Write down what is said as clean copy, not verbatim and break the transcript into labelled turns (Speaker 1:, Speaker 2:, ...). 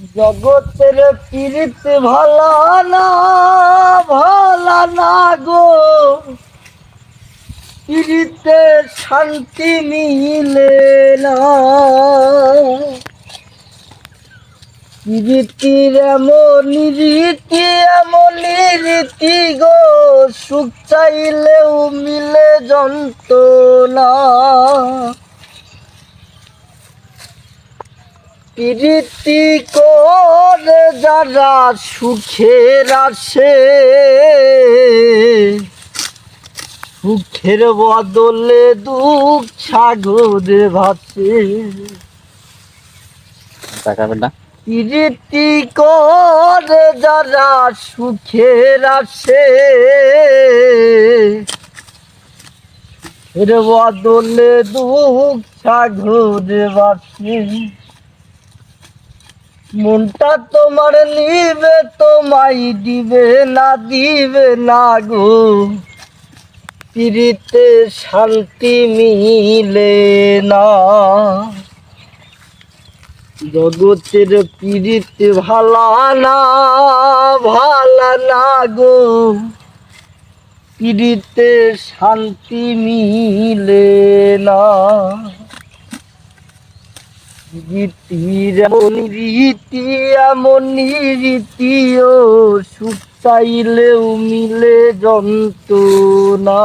Speaker 1: জগতের পীড়িত ভালা না গো, পীড়িতে শান্তি মিলে না। রীতির এমন রীতি গো, সুখ চাইলেও মিলে যন্ত্রণা। প্রীতি করে যারা সুখের আসে, সুখের বদলে দুঃখ সাগরে ভাসে। প্রীতি করে যারা সুখের আসে, সুখের বদলে দুঃখ সাগরে ভাসে। মনটা তোমার নিবে তোমায় দিবে না গো, প্রীতিতে শান্তি মিলে না। জগতের পীড়িত ভালা না গো, প্রীতিতে শান্তি মিলে না। রীতির এমন রীতিও, সুখ চাইলেও মিলে যন্ত্রণা।